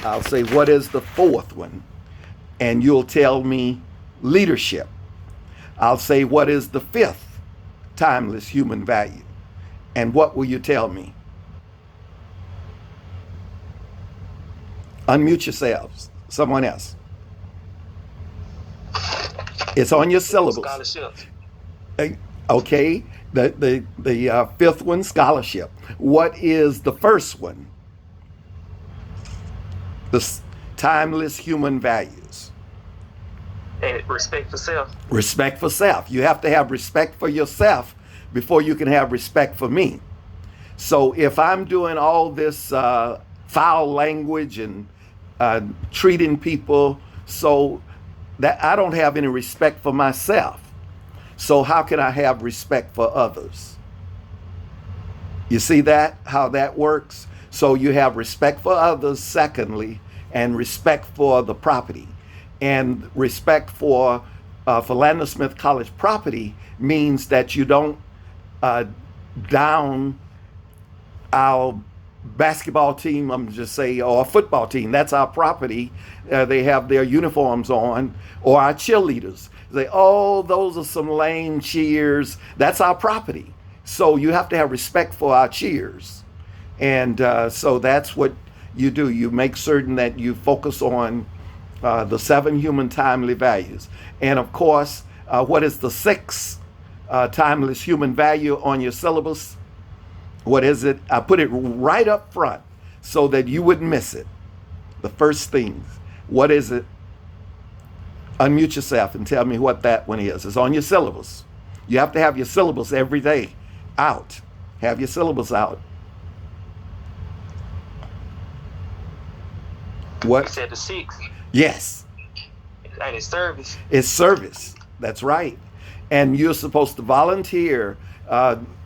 I'll say, what is the fourth one? And you'll tell me leadership. I'll say, what is the fifth timeless human value? And what will you tell me? Unmute yourselves. Someone else. It's on your syllabus. Scholarship. Okay. The fifth one, scholarship. What is the first one? The timeless human values. And respect for self. Respect for self. You have to have respect for yourself before you can have respect for me. So if I'm doing all this foul language and treating people so that I don't have any respect for myself, so how can I have respect for others? You see that, how that works? So you have respect for others, secondly, and respect for the property. And respect for Philander Smith College property means that you don't down our basketball team, I'm just say, or a football team. That's our property. They have their uniforms on, or our cheerleaders. They, oh, those are some lame cheers. That's our property. So you have to have respect for our cheers. And so that's what you do. You make certain that you focus on the 7 human timely values. And of course, what is the 6th timeless human value on your syllabus? What is it? I put it right up front so that you wouldn't miss it. The first thing. What is it? Unmute yourself and tell me what that one is. It's on your syllabus. You have to have your syllabus every day out. Have your syllabus out. What? You said the 6th. Yes. And it's service. It's service. That's right. And you're supposed to volunteer.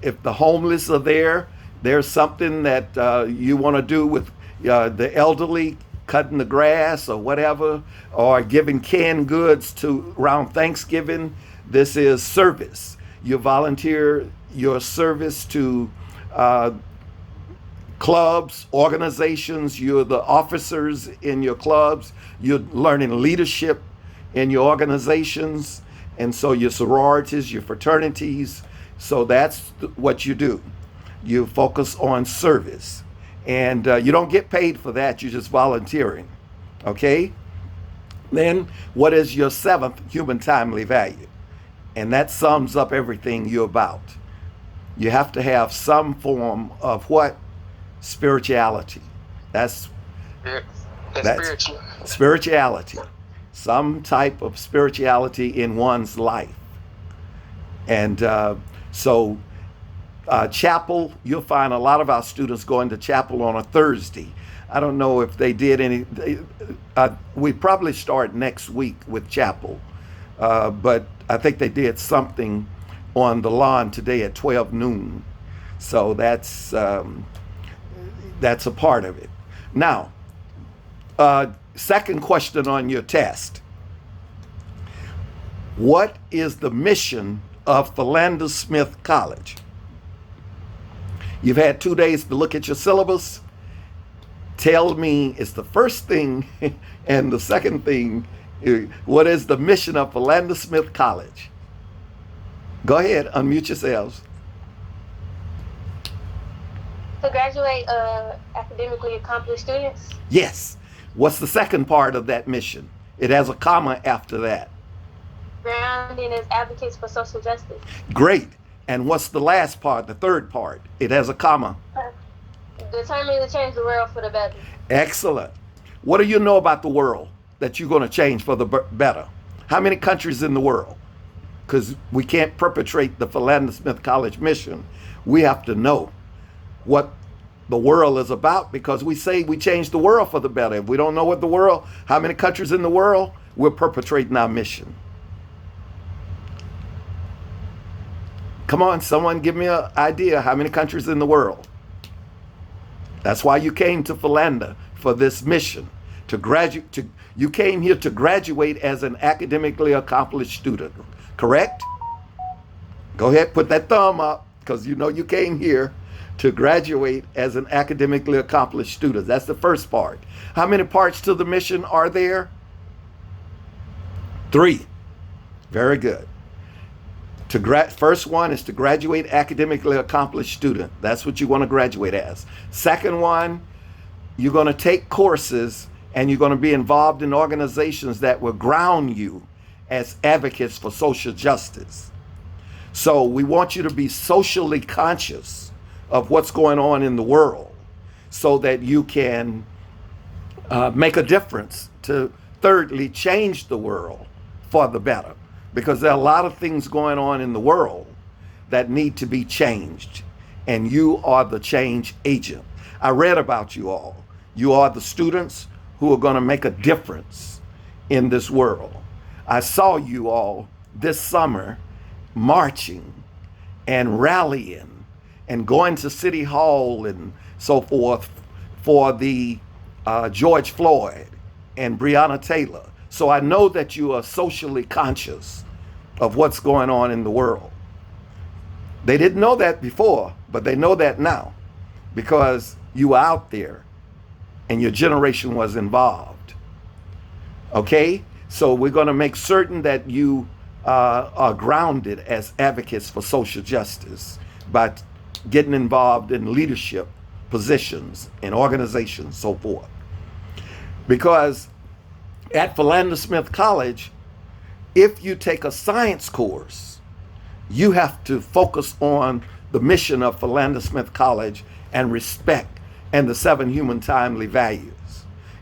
If the homeless are there, there's something that you want to do with the elderly, cutting the grass or whatever, or giving canned goods to around Thanksgiving. This is service. You volunteer your service to clubs, organizations. You're the officers in your clubs. You're learning leadership in your organizations. And so your sororities, your fraternities. So that's what you do. You focus on service. And you don't get paid for that. You're just volunteering. Okay? Then what is your 7th human timely value? And that sums up everything you're about. You have to have some form of what? Spirituality. That's spiritual. Spirituality. Some type of spirituality in one's life. And so chapel, you'll find a lot of our students going to chapel on a Thursday. I don't know if they did any. We probably start next week with chapel. But I think they did something on the lawn today at 12 noon. So that's a part of it. Now, second question on your test. What is the mission of Philander Smith College? You've had 2 days to look at your syllabus. Tell me, it's the first thing and the second thing, what is the mission of Philander Smith College? Go ahead, unmute yourselves. To graduate academically accomplished students. Yes. What's the second part of that mission? It has a comma after that. Grounding as advocates for social justice. Great. And what's the last part, the third part? It has a comma. Determined to change the world for the better. Excellent. What do you know about the world that you're going to change for the better? How many countries in the world? Because we can't perpetrate the Philander Smith College mission. We have to know what the world is about, because we say we change the world for the better. If we don't know what the world, how many countries in the world, we're perpetrating our mission. Come on, someone give me an idea. How many countries in the world? That's why you came to Philander, for this mission. You came here to graduate as an academically accomplished student, correct? Go ahead, put that thumb up, because you know you came here. To graduate as an academically accomplished student. That's the first part. How many parts to the mission are there? 3. Very good. First one is to graduate academically accomplished student. That's what you want to graduate as. Second one, you're going to take courses and you're going to be involved in organizations that will ground you as advocates for social justice. So we want you to be socially conscious of what's going on in the world so that you can make a difference to, thirdly, change the world for the better. Because there are a lot of things going on in the world that need to be changed. And you are the change agent. I read about you all. You are the students who are going to make a difference in this world. I saw you all this summer marching and rallying and going to City Hall and so forth for the George Floyd and Breonna Taylor. So I know that you are socially conscious of what's going on in the world. They didn't know that before, but they know that now because you were out there and your generation was involved. Okay? So we're going to make certain that you are grounded as advocates for social justice by getting involved in leadership positions in organizations, so forth. Because at Philander Smith College, if you take a science course, you have to focus on the mission of Philander Smith College and respect and the 7 human timely values.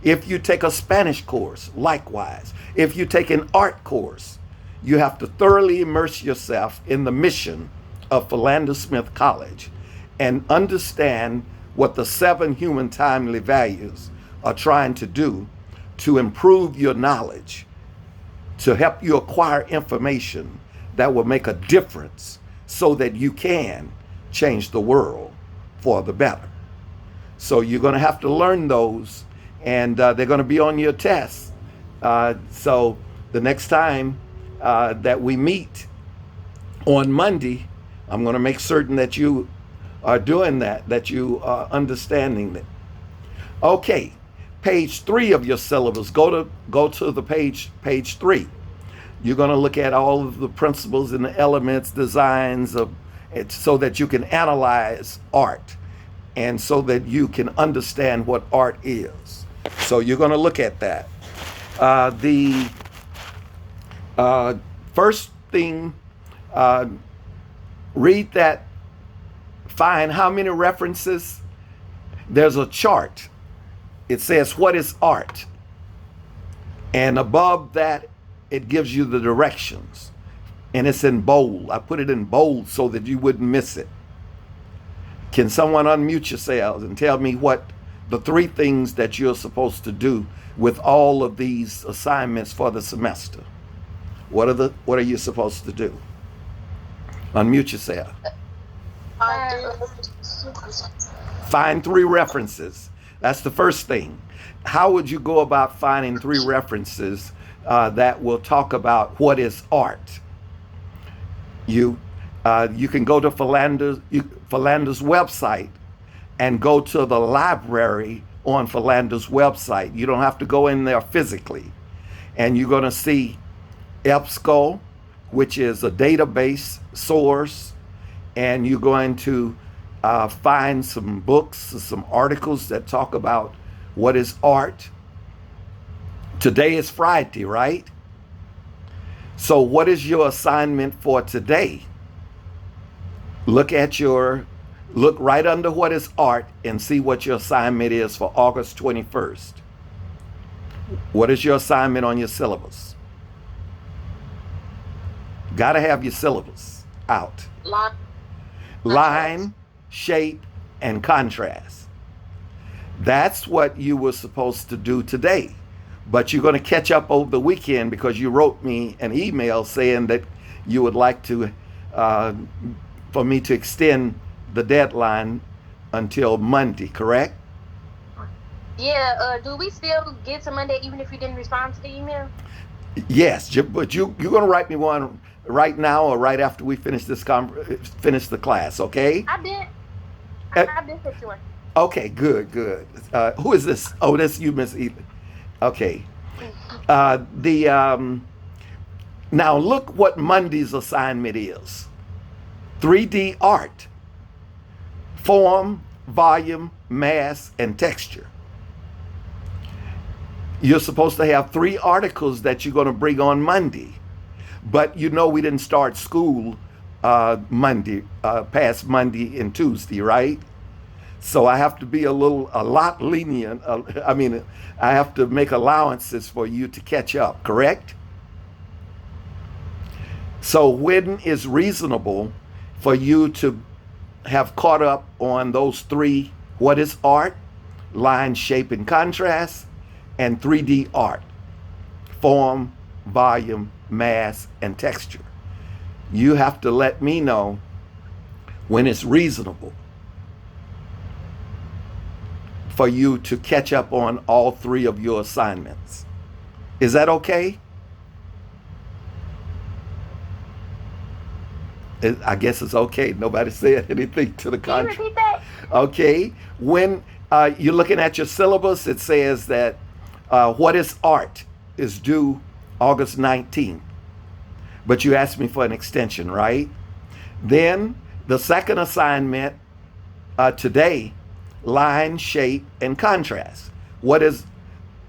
If you take a Spanish course, likewise. If you take an art course, you have to thoroughly immerse yourself in the mission of Philander Smith College and understand what the 7 human timely values are trying to do to improve your knowledge, to help you acquire information that will make a difference so that you can change the world for the better. So you're going to have to learn those, and they're going to be on your tests. So the next time that we meet on Monday, I'm going to make certain that you are doing that you are understanding that. Okay, page 3 of your syllabus. Go to the page 3. You're going to look at all of the principles and the elements, designs of it, so that you can analyze art and so that you can understand what art is. So you're going to look at that. The first thing, read that, find how many references. There's a chart. It says, what is art? And above that, it gives you the directions. And it's in bold. I put it in bold so that you wouldn't miss it. Can someone unmute yourselves and tell me what the 3 things that you're supposed to do with all of these assignments for the semester? What are you supposed to do? Unmute yourself. Find 3 references. That's the first thing. How would you go about finding 3 references that will talk about what is art? You can go to Philander's website and go to the library on Philander's website. You don't have to go in there physically. And you're going to see EBSCO, which is a database source, and you're going to find some books, some articles that talk about what is art. Today is Friday, right? So what is your assignment for today? Look right under what is art and see what your assignment is for August 21st. What is your assignment on your syllabus? Got to have your syllabus out. Line, shape, and contrast. That's what you were supposed to do today. But you're going to catch up over the weekend because you wrote me an email saying that you would like to, for me to extend the deadline until Monday, correct? Yeah, do we still get to Monday even if you didn't respond to the email? Yes, but you're going to write me one right now or right after we finish this finish the class, okay? I did. I've been sent you one. Okay, good, good. Who is this? Oh, that's you, Miss Ethan. Okay. The Now look what Monday's assignment is. 3D art, form, volume, mass, and texture. You're supposed to have 3 articles that you're going to bring on Monday. But you know we didn't start school Monday, past Monday and Tuesday, right? So I have to be a lot lenient. I have to make allowances for you to catch up, correct? So when is reasonable for you to have caught up on those 3, what is art, line, shape, and contrast, and 3D art, form, volume, mass, and texture? You have to let me know when it's reasonable for you to catch up on all 3 of your assignments. Is that okay? I guess it's okay. Nobody said anything to the Can you contrary. repeat that? Okay. When you're looking at your syllabus, it says that what is art is due August 19th. But you asked me for an extension, right? Then the second assignment today, line, shape, and contrast. What is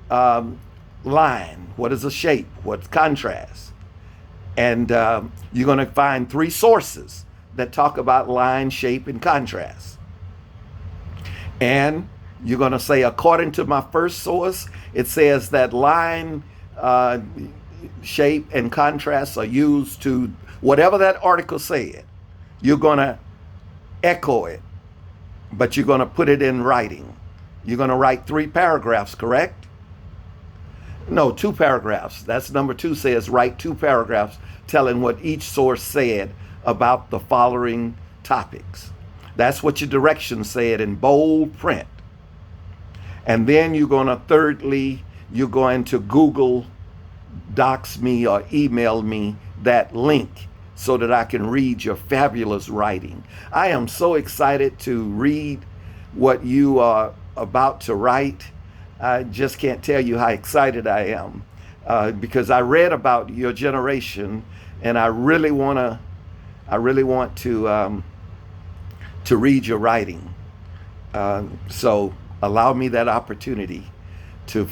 line? What is a shape? What's contrast? And you're going to find 3 sources that talk about line, shape, and contrast. And you're going to say, according to my first source, it says that line, shape, and contrast are used to whatever that article said. You're going to echo it, but you're going to put it in writing. You're going to write 3 paragraphs, correct? No, 2 paragraphs. That's number 2 says write 2 paragraphs telling what each source said about the following topics. That's what your directions said in bold print. And then you're going to, thirdly, you're going to Google Docs me or email me that link so that I can read your fabulous writing. I am so excited to read what you are about to write. I just can't tell you how excited I am because I read about your generation, and I really want to read your writing. So allow me that opportunity to.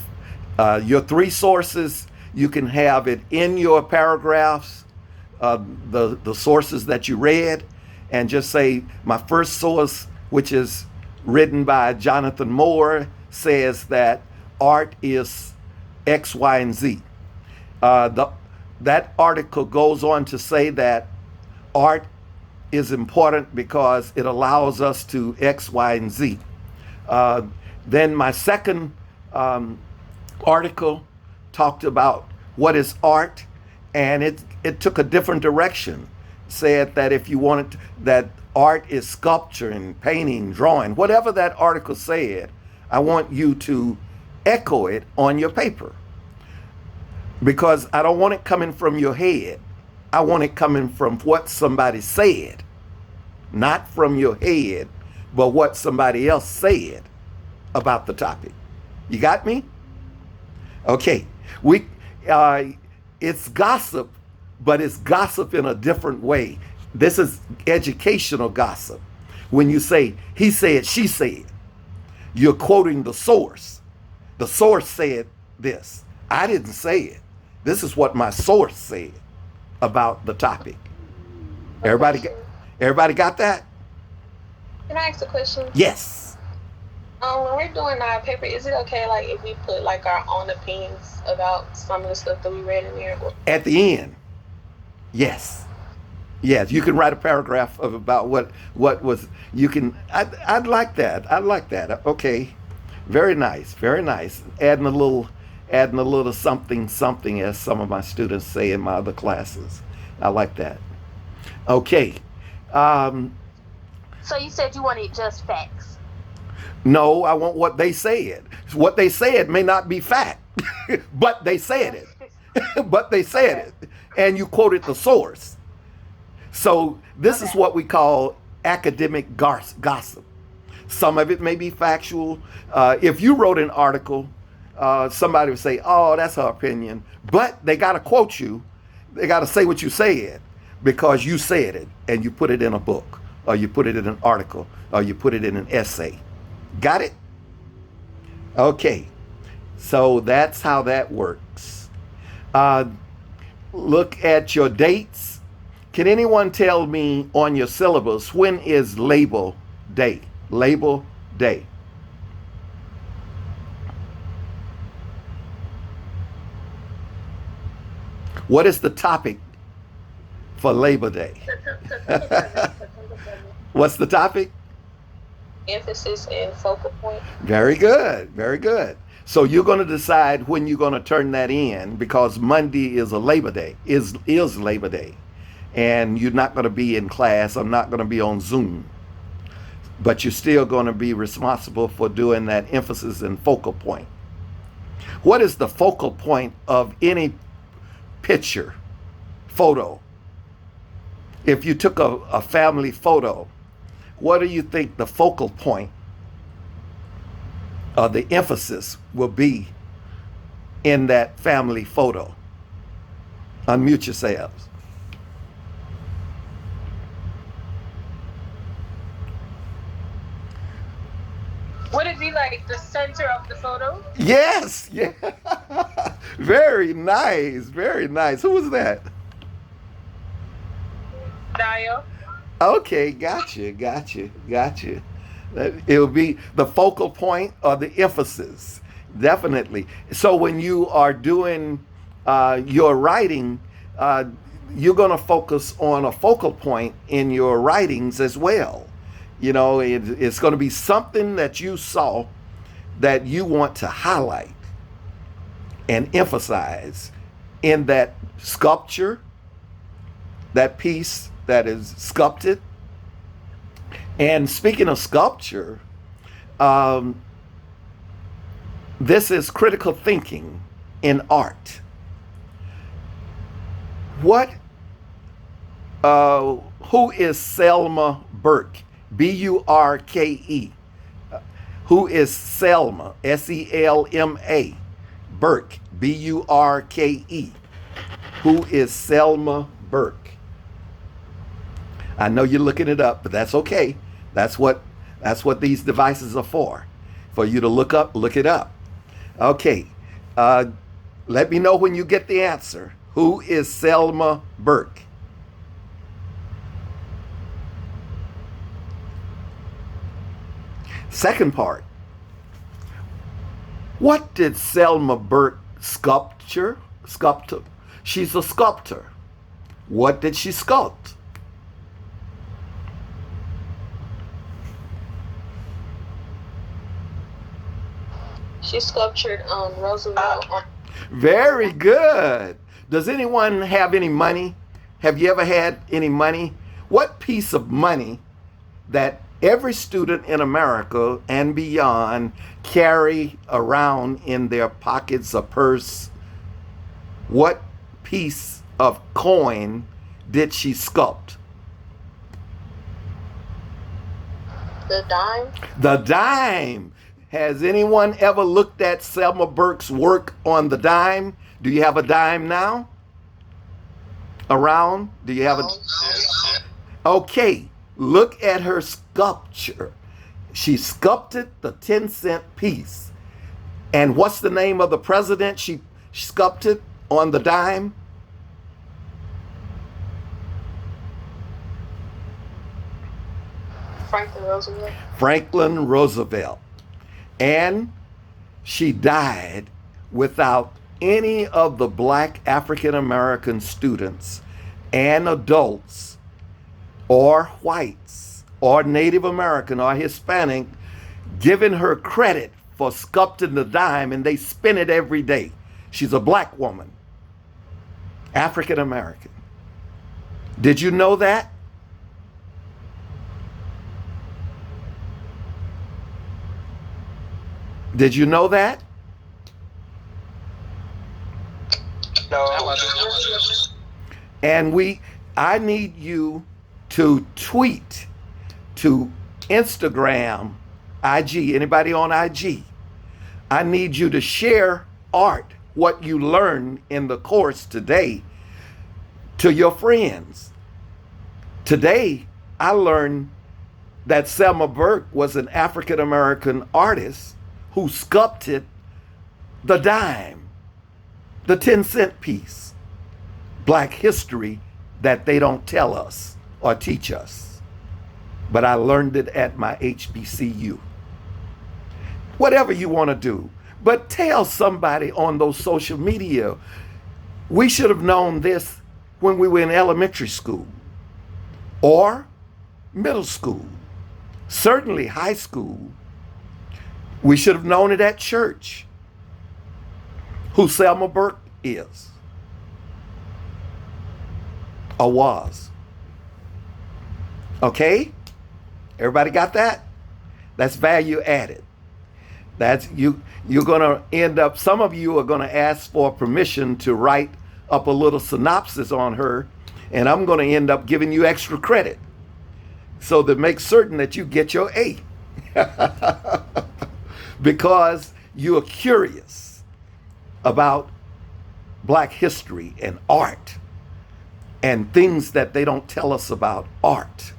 Your 3 sources, you can have it in your paragraphs, the sources that you read, and just say my first source, which is written by Jonathan Moore, says that art is X, Y, and Z. That article goes on to say that art is important because it allows us to X, Y, and Z. Then my second article talked about what is art, and it took a different direction. Said that if you wanted that art is sculpture and painting, drawing, whatever that article said, I want you to echo it on your paper. Because I don't want it coming from your head. I want it coming from what somebody said. Not from your head, but what somebody else said about the topic. You got me? Okay. It's gossip, but it's gossip in a different way. This is educational gossip. When you say, he said, she said, you're quoting the source. The source said this. I didn't say it. This is what my source said about the topic. Everybody got that? Can I ask a question? Yes. When we're doing our paper, is it okay, like, if we put like our own opinions about some of the stuff that we read in there? At the end, yes. Yes, you can write a paragraph about what was. You can. I'd like that. I'd like that. Okay, very nice. Very nice. Adding a little something, as some of my students say in my other classes. I like that. Okay. So you said you wanted just facts. No, I want what they said. What they said may not be fact, but they said it. But they said it, and you quoted the source. So this is what we call academic gossip. Some of it may be factual. If you wrote an article, somebody would say, "Oh, that's her opinion," but they got to quote you. They got to say what you said because you said it, and you put it in a book, or you put it in an article, or you put it in an essay. Got it? Okay. So that's how that works. Look at your dates. Can anyone tell me on your syllabus when is Labor Day? Labor Day. What is the topic for Labor Day? What's the topic? Emphasis and focal point. Very good. Very good. So you're going to decide when you're going to turn that in because Monday is a Labor Day, is Labor Day. And you're not going to be in class. I'm not going to be on Zoom. But you're still going to be responsible for doing that emphasis and focal point. What is the focal point of any picture, photo? If you took a family photo, what do you think the focal point or the emphasis will be in that family photo? Unmute yourselves. Would it be like the center of the photo? Yes, yeah. Very nice, very nice. Who was that? Dio. Okay, gotcha. It'll be the focal point or the emphasis, definitely. So when you are doing your writing, you're going to focus on a focal point in your writings as well. You know, it's going to be something that you saw that you want to highlight and emphasize in that sculpture, that piece that is sculpted. And speaking of sculpture, this is critical thinking in art. Who is Selma Burke? Burke. Who is Selma? Selma. Burke. Burke. Who is Selma Burke? I know you're looking it up, but that's okay. That's what these devices are for you to look it up. Okay. Let me know when you get the answer. Who is Selma Burke? Second part. What did Selma Burke sculpture? She's a sculptor. What did she sculpt? She sculptured Roosevelt. Very good. Does anyone have any money? Have you ever had any money? What piece of money that every student in America and beyond carry around in their pockets or purse? What piece of coin did she sculpt? The dime. The dime. Has anyone ever looked at Selma Burke's work on the dime? Do you have a dime now? Around? Do you have a... Okay, look at her sculpture. She sculpted the 10-cent piece. And what's the name of the president she sculpted on the dime? Franklin Roosevelt. Franklin Roosevelt. And she died without any of the black African American students and adults or whites or Native American or Hispanic giving her credit for sculpting the dime, and they spin it every day. She's a black woman, African American. Did you know that? Did you know that? No. And I need you to tweet, to Instagram IG, anybody on IG, I need you to share art, what you learned in the course today, to your friends. Today, I learned that Selma Burke was an African American artist who sculpted the dime, the 10-cent piece, Black history that they don't tell us or teach us. But I learned it at my HBCU. Whatever you want to do, but tell somebody on those social media. We should have known this when we were in elementary school or middle school, certainly high school. We should have known it at church, who Selma Burke is or was. Okay? Everybody got that? That's value added. That's you're going to end up, some of you are going to ask for permission to write up a little synopsis on her, and I'm going to end up giving you extra credit so to make certain that you get your A. Because you are curious about Black history and art and things that they don't tell us about art.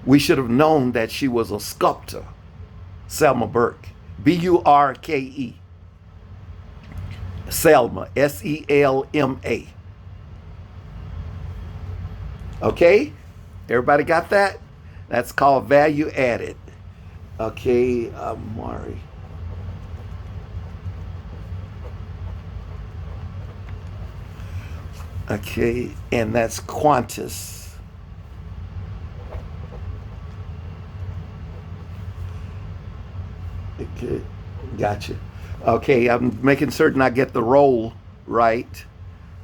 We should have known that she was a sculptor, Selma Burke, B-U-R-K-E. Selma, S-E-L-M-A. Okay? Everybody got that? That's called value added. Okay, Mari. Okay, and that's Qantas. Okay, gotcha. Okay, I'm making certain I get the role right.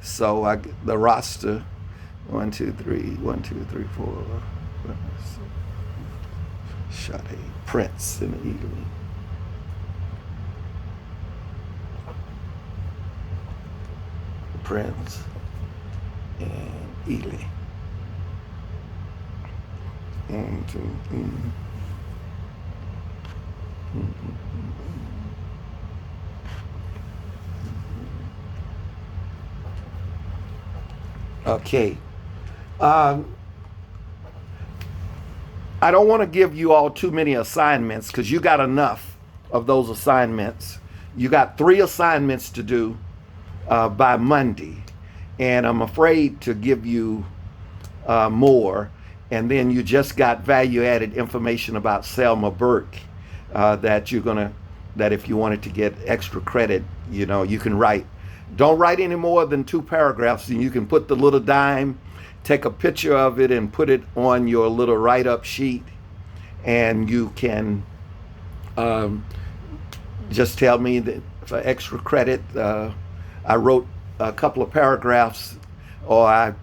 So the roster, 1, 2, 3, 1, 2, 3, 4. Sade, Prince, and Ely. Prince and Ely. 1, 2, 3. Okay. I don't want to give you all too many assignments because you got enough of those assignments. You got 3 assignments to do by Monday, and I'm afraid to give you more. And then you just got value-added information about Selma Burke that you're gonna, that if you wanted to get extra credit, you know, you can write. Don't write any more than 2 paragraphs, and you can put the little dime, take a picture of it, and put it on your little write-up sheet, and you can just tell me that for extra credit, I wrote a couple of paragraphs, or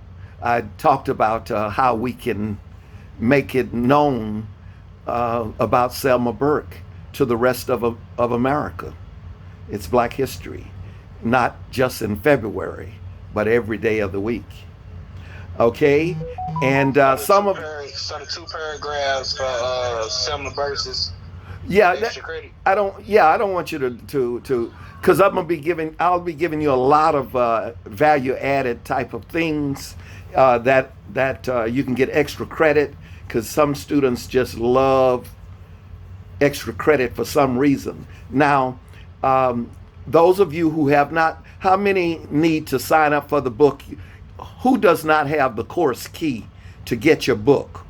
I talked about how we can make it known about Selma Burke to the rest of America. It's Black history, not just in February, but every day of the week. Okay, and some of so the 2 paragraphs for Selma versus extra credit. I don't want you to because I'll be giving you a lot of value added type of things that you can get extra credit, because some students just love extra credit for some reason. Now, those of you who have not, how many need to sign up for the book? Who does not have the course key to get your book?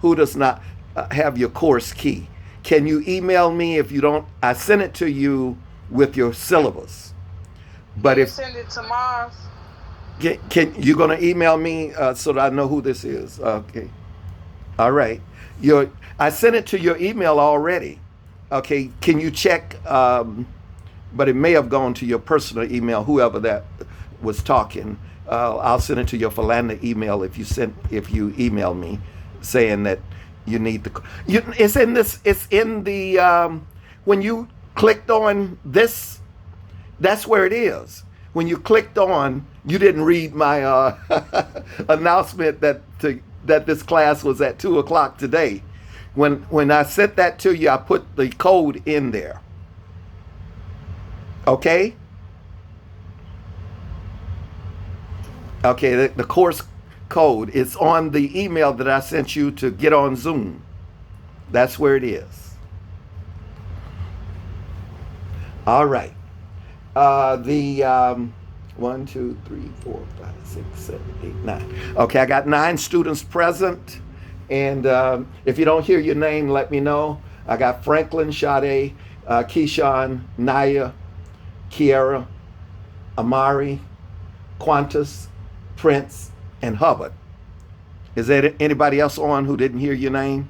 Who does not have your course key? Can you email me if you don't? I sent it to you with your syllabus. But if send it tomorrow. Can you gonna email me so that I know who this is? Okay. All right. I sent it to your email already. Okay. Can you check? But it may have gone to your personal email, whoever that was talking. I'll send it to your Philander email if you email me saying that you need the. It's in this. It's in the when you clicked on this. That's where it is. When you clicked on, you didn't read my announcement that this class was at 2:00 today. When I sent that to you, I put the code in there. Okay? Okay, the course code is on the email that I sent you to get on Zoom. That's where it is. All right. The 1, 2, 3, 4, 5, 6, 7, 8, 9. Okay, I got 9 students present. And if you don't hear your name, let me know. I got Franklin, Sade, Keyshawn, Naya, Kiera, Amari, Qantas, Prince, and Hubbard. Is there anybody else on who didn't hear your name?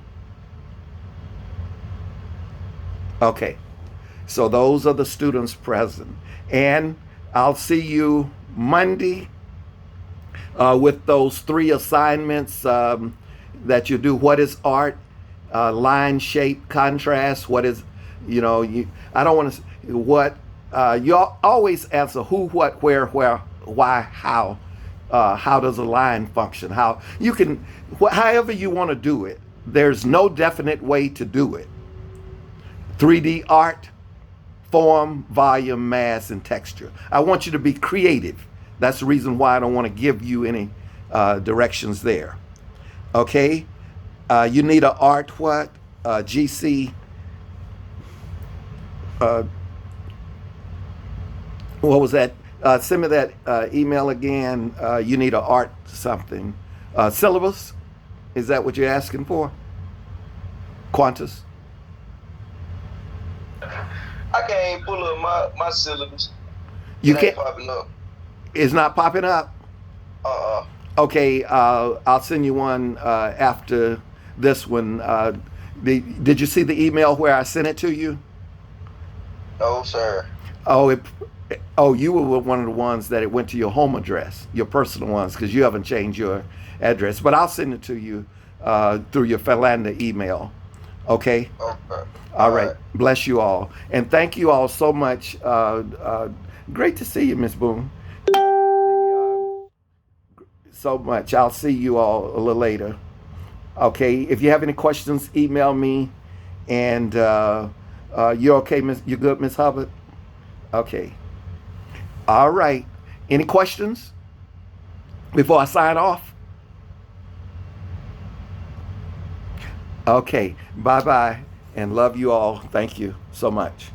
Okay. So those are the students present. And I'll see you Monday with those 3 assignments that you do. What is art? Line, shape, contrast. What is, I don't want to, what, you always answer who, what, where, why, how. How does a line function? How you can, however you want to do it. There's no definite way to do it. 3D art, form, volume, mass, and texture. I want you to be creative. That's the reason why I don't want to give you any directions there. Okay? You need an art what? GC. What was that? Send me that email again. You need an art something. Syllabus? Is that what you're asking for? Qantas? I can't pull up my syllabus. You It can't. ain't popping up. It's not popping up. Uh-uh. Okay, I'll send you one after this one. Did you see the email where I sent it to you? No, sir. Oh, you were one of the ones that it went to your home address, your personal ones, because you haven't changed your address. But I'll send it to you through your Philander email. Okay? Okay. All right. Bless you all. And thank you all so much. Great to see you, Miss Boone. So much. I'll see you all a little later. Okay. If you have any questions, email me. And you're okay, Miss? You good, Miss Hubbard? Okay. All right. Any questions before I sign off? Okay. Bye-bye. And love you all. Thank you so much.